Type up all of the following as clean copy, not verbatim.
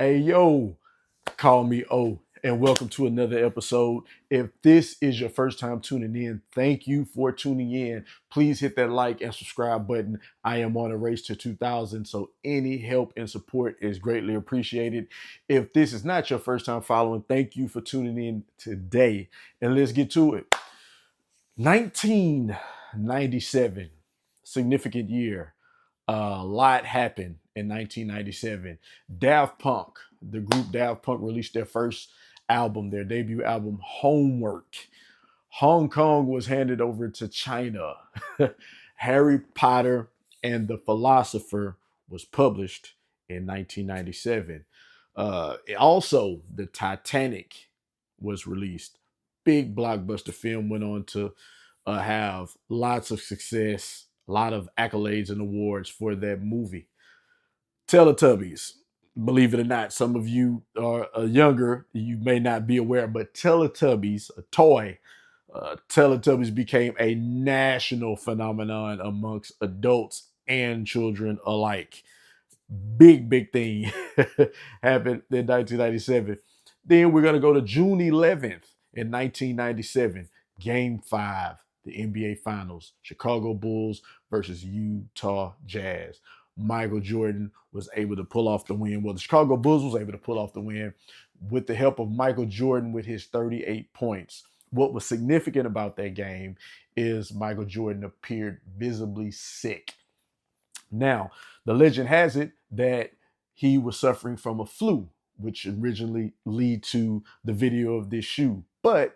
Hey, yo, call me O, and welcome to another episode. If this is your first time tuning in, thank you for tuning in. Please hit that like and subscribe button. I am on a race to 2,000, so any help and support is greatly appreciated. If this is not your first time following, thank you for tuning in today. And let's get to it. 1997, significant year. A lot happened in 1997. Daft Punk, the group Daft Punk, released their first album, their debut album, Homework. Hong Kong was handed over to China. Harry Potter and the Philosopher was published in 1997. Also, the Titanic was released. Big blockbuster film, went on to have lots of success, a lot of accolades and awards for that movie. Teletubbies, believe it or not, some of you are younger, you may not be aware, but Teletubbies, a toy, Teletubbies became a national phenomenon amongst adults and children alike. Big thing happened in 1997. Then we're going to go to June 11th in 1997, Game 5, the NBA Finals, Chicago Bulls versus Utah Jazz. Michael Jordan was able to pull off the win. Well, the Chicago Bulls was able to pull off the win with the help of Michael Jordan with his 38 points. What was significant about that game is Michael Jordan appeared visibly sick. Now, the legend has it that he was suffering from a flu, which originally lead to the video of this shoe. But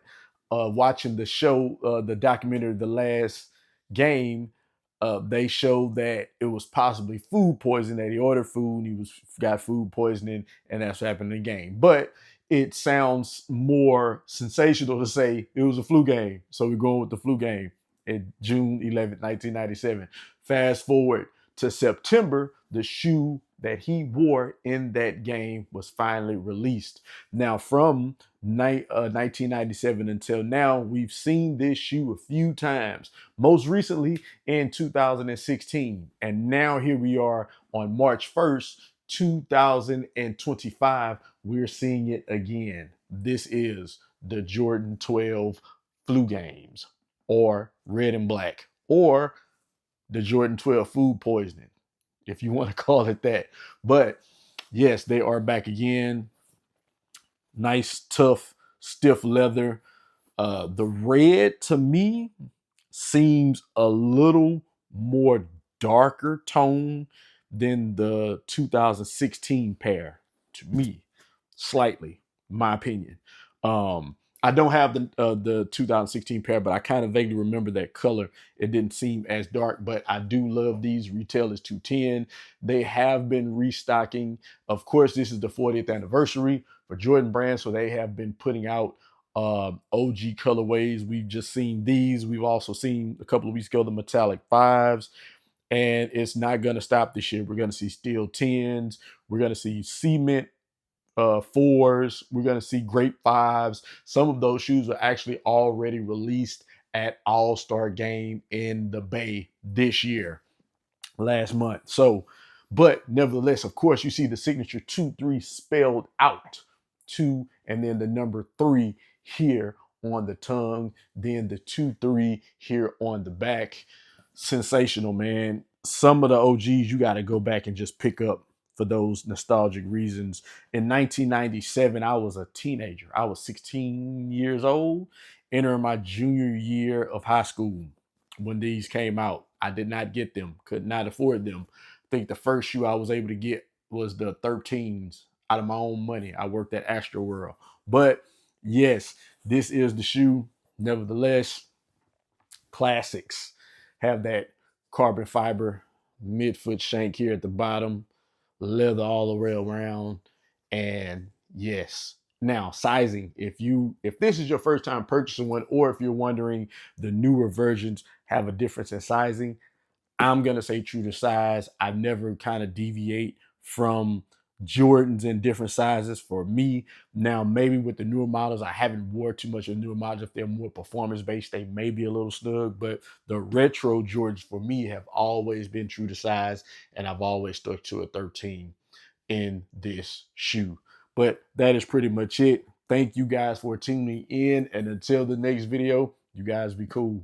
watching the show, the documentary, The Last Game, they showed that it was possibly food poisoning. That he ordered food, he got food poisoning, and that's what happened in the game. But it sounds more sensational to say it was a flu game. So we're going with the flu game in June 11th, 1997. Fast forward to September, the shoe that he wore in that game was finally released. Now, from 1997 until now, we've seen this shoe a few times, most recently in 2016. And now here we are on March 1st, 2025. We're seeing it again. This is the Jordan 12 flu games, or red and black, or the Jordan 12 food poisoning, if you want to call it that. But yes, they are back again. Nice, tough, stiff leather. The red to me seems a little more darker tone than the 2016 pair to me, slightly, my opinion. I don't have the 2016 pair, but I kind of vaguely remember that color. It didn't seem as dark, but I do love these. Retail is 210. They have been restocking. Of course, this is the 40th anniversary for Jordan Brand, so they have been putting out OG colorways. We've just seen these. We've also seen a couple of weeks ago the metallic fives, and it's not going to stop this year. We're going to see steel 10s. We're going to see cement fours. We're going to see grape fives. Some of those shoes are actually already released at All-Star Game in the Bay this year, last month. So, but nevertheless, of course, you see the signature 2-3 spelled out, 2 and then the number 3 here on the tongue, then the 2-3 here on the back. Sensational, man. Some of the OGs you got to go back and just pick up for those nostalgic reasons. In 1997, I was a teenager. I was 16 years old, entering my junior year of high school when these came out. I did not get them, could not afford them. I think the first shoe I was able to get was the 13s out of my own money. I worked at Astro World. But yes, this is the shoe. Nevertheless, classics have that carbon fiber midfoot shank here at the bottom, leather all the way around, and yes. Now, sizing. If this is your first time purchasing one, or if you're wondering the newer versions have a difference in sizing, I'm gonna say true to size. I never kind of deviate from Jordans in different sizes for me. Now, maybe with the newer models, I haven't wore too much of the newer models. If they're more performance based, they may be a little snug. But the retro Jordans for me have always been true to size, and I've always stuck to a 13. in this shoe. But that is pretty much it. Thank you guys for tuning in. And until the next video, you guys be cool.